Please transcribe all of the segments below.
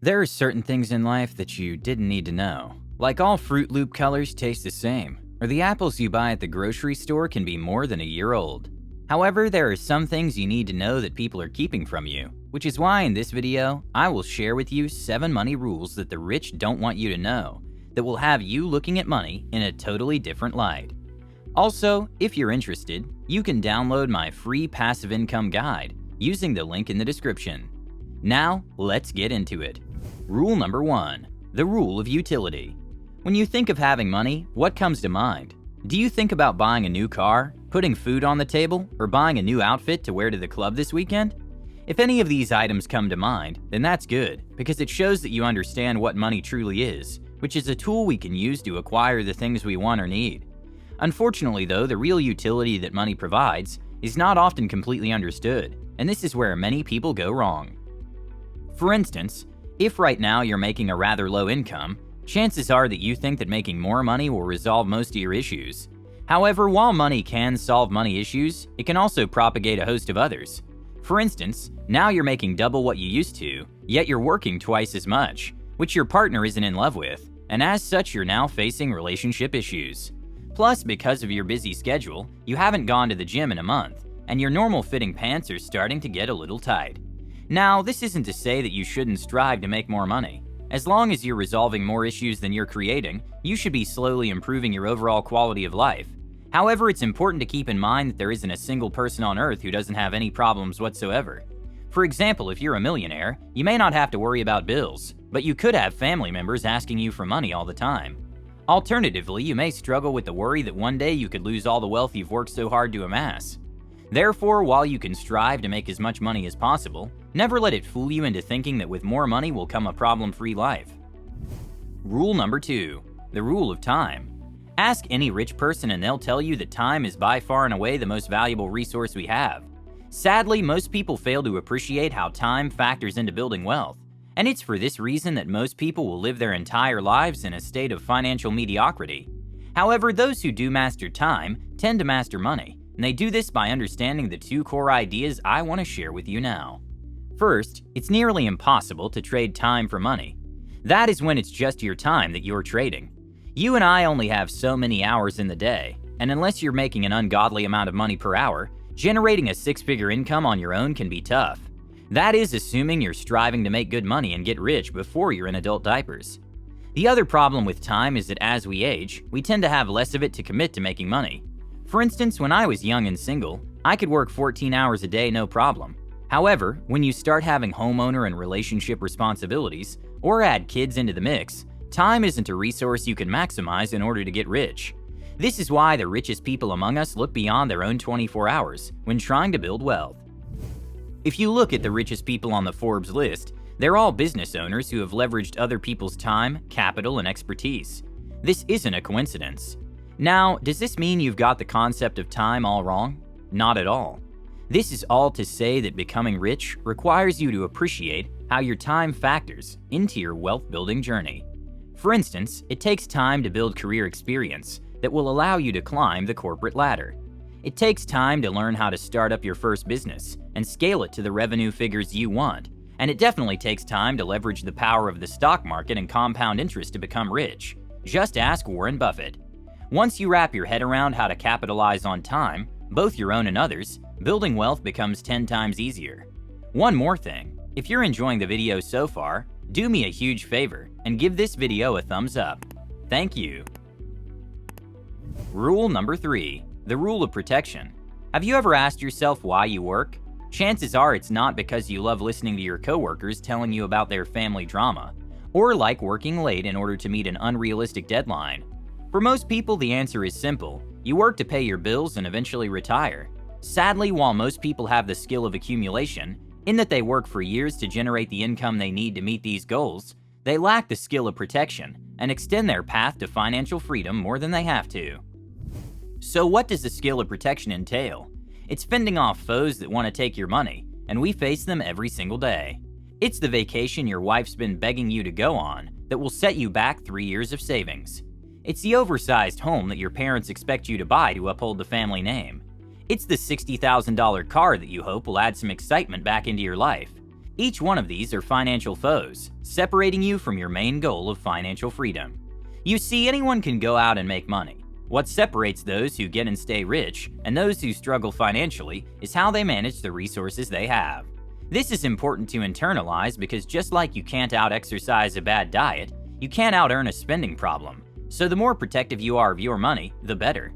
There are certain things in life that you didn't need to know. Like all Fruit Loop colors taste the same, or the apples you buy at the grocery store can be more than a year old. However, there are some things you need to know that people are keeping from you, which is why in this video, I will share with you 7 money rules that the rich don't want you to know, that will have you looking at money in a totally different light. Also, if you're interested, you can download my free passive income guide using the link in the description. Now, let's get into it. Rule number 1, the rule of utility. When you think of having money, what comes to mind? Do you think about buying a new car, putting food on the table, or buying a new outfit to wear to the club this weekend? If any of these items come to mind, then that's good, because it shows that you understand what money truly is, which is a tool we can use to acquire the things we want or need. Unfortunately though, the real utility that money provides is not often completely understood, and this is where many people go wrong. For instance, if right now you're making a rather low income, chances are that you think that making more money will resolve most of your issues. However, while money can solve money issues, it can also propagate a host of others. For instance, now you're making double what you used to, yet you're working twice as much, which your partner isn't in love with, and as such you're now facing relationship issues. Plus, because of your busy schedule, you haven't gone to the gym in a month, and your normal fitting pants are starting to get a little tight. Now, this isn't to say that you shouldn't strive to make more money. As long as you're resolving more issues than you're creating, you should be slowly improving your overall quality of life. However, it's important to keep in mind that there isn't a single person on earth who doesn't have any problems whatsoever. For example, if you're a millionaire, you may not have to worry about bills, but you could have family members asking you for money all the time. Alternatively, you may struggle with the worry that one day you could lose all the wealth you've worked so hard to amass. Therefore, while you can strive to make as much money as possible, never let it fool you into thinking that with more money will come a problem-free life. Rule number 2, the rule of time. Ask any rich person and they'll tell you that time is by far and away the most valuable resource we have. Sadly, most people fail to appreciate how time factors into building wealth, and it's for this reason that most people will live their entire lives in a state of financial mediocrity. However, those who do master time tend to master money, and they do this by understanding the 2 core ideas I want to share with you now. First, it's nearly impossible to trade time for money. That is when it's just your time that you're trading. You and I only have so many hours in the day, and unless you're making an ungodly amount of money per hour, generating a 6-figure income on your own can be tough. That is assuming you're striving to make good money and get rich before you're in adult diapers. The other problem with time is that as we age, we tend to have less of it to commit to making money. For instance, when I was young and single, I could work 14 hours a day no problem. However, when you start having homeowner and relationship responsibilities, or add kids into the mix, time isn't a resource you can maximize in order to get rich. This is why the richest people among us look beyond their own 24 hours when trying to build wealth. If you look at the richest people on the Forbes list, they're all business owners who have leveraged other people's time, capital, and expertise. This isn't a coincidence. Now, does this mean you've got the concept of time all wrong? Not at all. This is all to say that becoming rich requires you to appreciate how your time factors into your wealth-building journey. For instance, it takes time to build career experience that will allow you to climb the corporate ladder. It takes time to learn how to start up your first business and scale it to the revenue figures you want. And it definitely takes time to leverage the power of the stock market and compound interest to become rich. Just ask Warren Buffett. Once you wrap your head around how to capitalize on time, both your own and others, building wealth becomes 10 times easier. One more thing, if you're enjoying the video so far, do me a huge favor and give this video a thumbs up. Thank you. Rule number 3, the rule of protection. Have you ever asked yourself why you work? Chances are it's not because you love listening to your coworkers telling you about their family drama, or like working late in order to meet an unrealistic deadline. For most people, the answer is simple. You work to pay your bills and eventually retire. Sadly, while most people have the skill of accumulation, in that they work for years to generate the income they need to meet these goals, they lack the skill of protection and extend their path to financial freedom more than they have to. So what does the skill of protection entail? It's fending off foes that want to take your money, and we face them every single day. It's the vacation your wife's been begging you to go on that will set you back 3 years of savings. It's the oversized home that your parents expect you to buy to uphold the family name. It's the $60,000 car that you hope will add some excitement back into your life. Each one of these are financial foes, separating you from your main goal of financial freedom. You see, anyone can go out and make money. What separates those who get and stay rich and those who struggle financially is how they manage the resources they have. This is important to internalize because just like you can't out-exercise a bad diet, you can't out-earn a spending problem. So the more protective you are of your money, the better.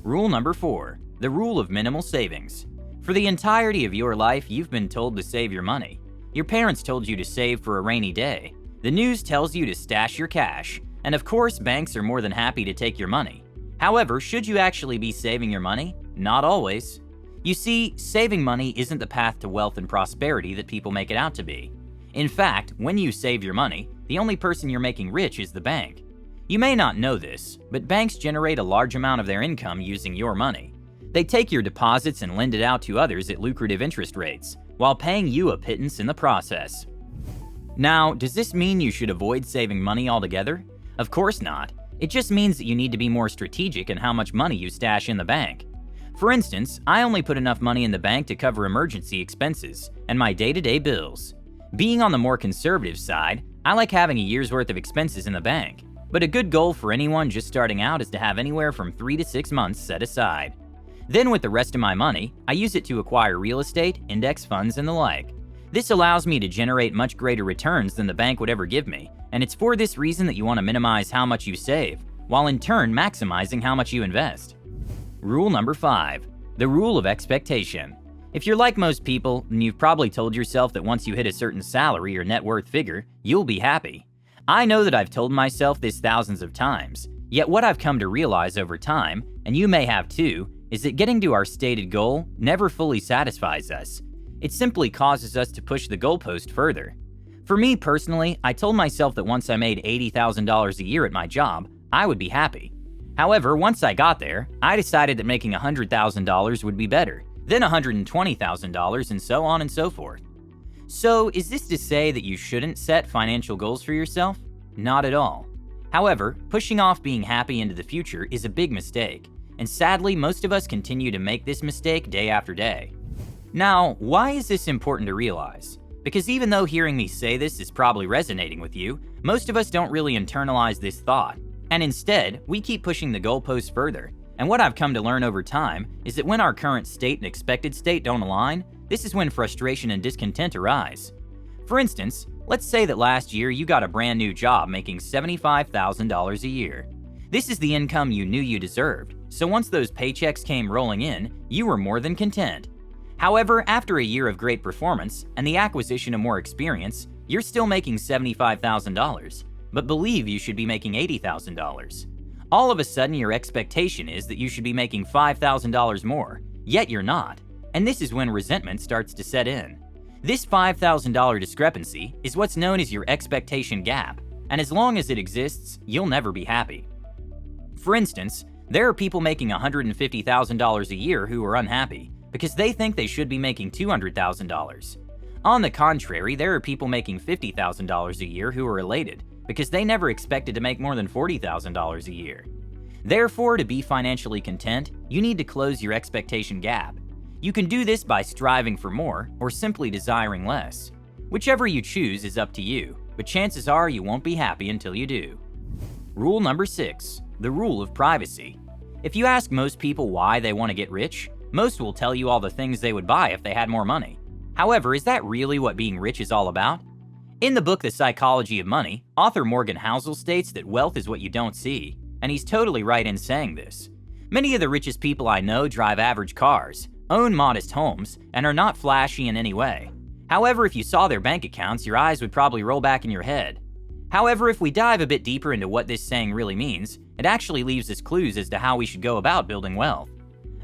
Rule number 4, the rule of minimal savings. For the entirety of your life, you've been told to save your money. Your parents told you to save for a rainy day. The news tells you to stash your cash. And of course, banks are more than happy to take your money. However, should you actually be saving your money? Not always. You see, saving money isn't the path to wealth and prosperity that people make it out to be. In fact, when you save your money, the only person you're making rich is the bank. You may not know this, but banks generate a large amount of their income using your money. They take your deposits and lend it out to others at lucrative interest rates, while paying you a pittance in the process. Now, does this mean you should avoid saving money altogether? Of course not. It just means that you need to be more strategic in how much money you stash in the bank. For instance, I only put enough money in the bank to cover emergency expenses and my day-to-day bills. Being on the more conservative side, I like having a year's worth of expenses in the bank. But a good goal for anyone just starting out is to have anywhere from 3 to 6 months set aside. Then with the rest of my money, I use it to acquire real estate, index funds, and the like. This allows me to generate much greater returns than the bank would ever give me, and it's for this reason that you want to minimize how much you save, while in turn maximizing how much you invest. Rule number 5, the rule of expectation. If you're like most people, then you've probably told yourself that once you hit a certain salary or net worth figure, you'll be happy. I know that I've told myself this thousands of times, yet what I've come to realize over time, and you may have too, is that getting to our stated goal never fully satisfies us. It simply causes us to push the goalpost further. For me personally, I told myself that once I made $80,000 a year at my job, I would be happy. However, once I got there, I decided that making $100,000 would be better, then $120,000, and so on and so forth. So, is this to say that you shouldn't set financial goals for yourself? Not at all. However, pushing off being happy into the future is a big mistake, and sadly, most of us continue to make this mistake day after day. Now, why is this important to realize? Because even though hearing me say this is probably resonating with you, most of us don't really internalize this thought, and instead, we keep pushing the goalposts further. And what I've come to learn over time is that when our current state and expected state don't align, this is when frustration and discontent arise. For instance, let's say that last year you got a brand new job making $75,000 a year. This is the income you knew you deserved, so once those paychecks came rolling in, you were more than content. However, after a year of great performance and the acquisition of more experience, you're still making $75,000, but believe you should be making $80,000. All of a sudden, your expectation is that you should be making $5,000 more, yet you're not, and this is when resentment starts to set in. This $5,000 discrepancy is what's known as your expectation gap, and as long as it exists, you'll never be happy. For instance, there are people making $150,000 a year who are unhappy because they think they should be making $200,000. On the contrary, there are people making $50,000 a year who are elated because they never expected to make more than $40,000 a year. Therefore, to be financially content, you need to close your expectation gap. You can do this by striving for more or simply desiring less. Whichever you choose is up to you, but chances are you won't be happy until you do. Rule number 6, the rule of privacy. If you ask most people why they want to get rich, most will tell you all the things they would buy if they had more money. However, is that really what being rich is all about? In the book The Psychology of Money, author Morgan Housel states that wealth is what you don't see, and he's totally right in saying this. Many of the richest people I know drive average cars, own modest homes, and are not flashy in any way. However, if you saw their bank accounts, your eyes would probably roll back in your head. However, if we dive a bit deeper into what this saying really means, it actually leaves us clues as to how we should go about building wealth.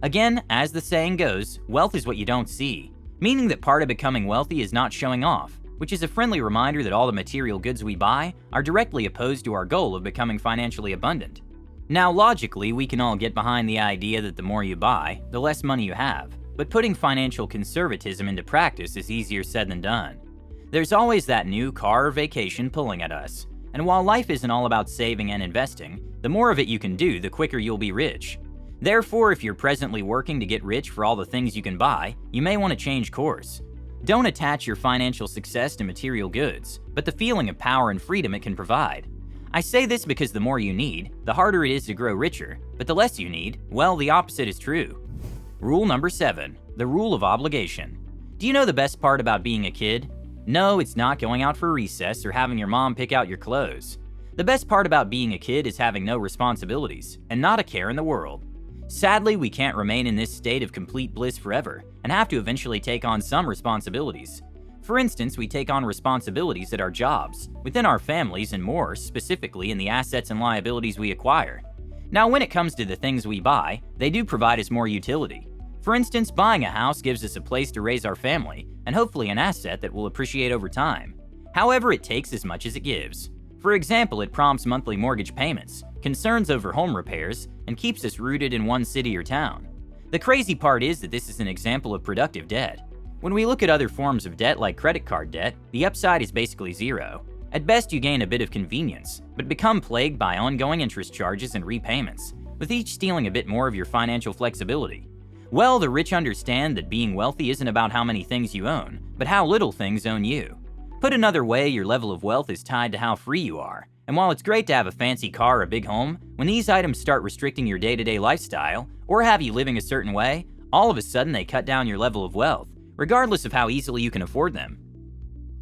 Again, as the saying goes, wealth is what you don't see, meaning that part of becoming wealthy is not showing off, which is a friendly reminder that all the material goods we buy are directly opposed to our goal of becoming financially abundant. Now, logically, we can all get behind the idea that the more you buy, the less money you have, but putting financial conservatism into practice is easier said than done. There's always that new car or vacation pulling at us, and while life isn't all about saving and investing, the more of it you can do, the quicker you'll be rich. Therefore, if you're presently working to get rich for all the things you can buy, you may want to change course. Don't attach your financial success to material goods, but the feeling of power and freedom it can provide. I say this because the more you need, the harder it is to grow richer, but the less you need, well, the opposite is true. Rule number 7, the rule of obligation. Do you know the best part about being a kid? No, it's not going out for recess or having your mom pick out your clothes. The best part about being a kid is having no responsibilities and not a care in the world. Sadly, we can't remain in this state of complete bliss forever and have to eventually take on some responsibilities. For instance, we take on responsibilities at our jobs, within our families, and more specifically in the assets and liabilities we acquire. Now, when it comes to the things we buy, they do provide us more utility. For instance, buying a house gives us a place to raise our family and hopefully an asset that will appreciate over time. However, it takes as much as it gives. For example, it prompts monthly mortgage payments, concerns over home repairs, and keeps us rooted in one city or town. The crazy part is that this is an example of productive debt. When we look at other forms of debt like credit card debt, the upside is basically zero. At best, you gain a bit of convenience, but become plagued by ongoing interest charges and repayments, with each stealing a bit more of your financial flexibility. Well, the rich understand that being wealthy isn't about how many things you own, but how little things own you. Put another way, your level of wealth is tied to how free you are. And while it's great to have a fancy car or a big home, when these items start restricting your day-to-day lifestyle, or have you living a certain way, all of a sudden they cut down your level of wealth, regardless of how easily you can afford them.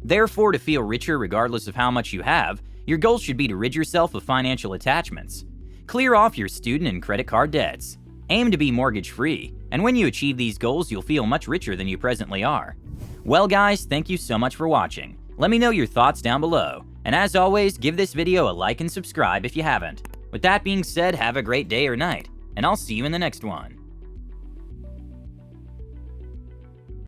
Therefore, to feel richer regardless of how much you have, your goal should be to rid yourself of financial attachments. Clear off your student and credit card debts. Aim to be mortgage-free, and when you achieve these goals, you'll feel much richer than you presently are. Well guys, thank you so much for watching. Let me know your thoughts down below, and as always, give this video a like and subscribe if you haven't. With that being said, have a great day or night, and I'll see you in the next one.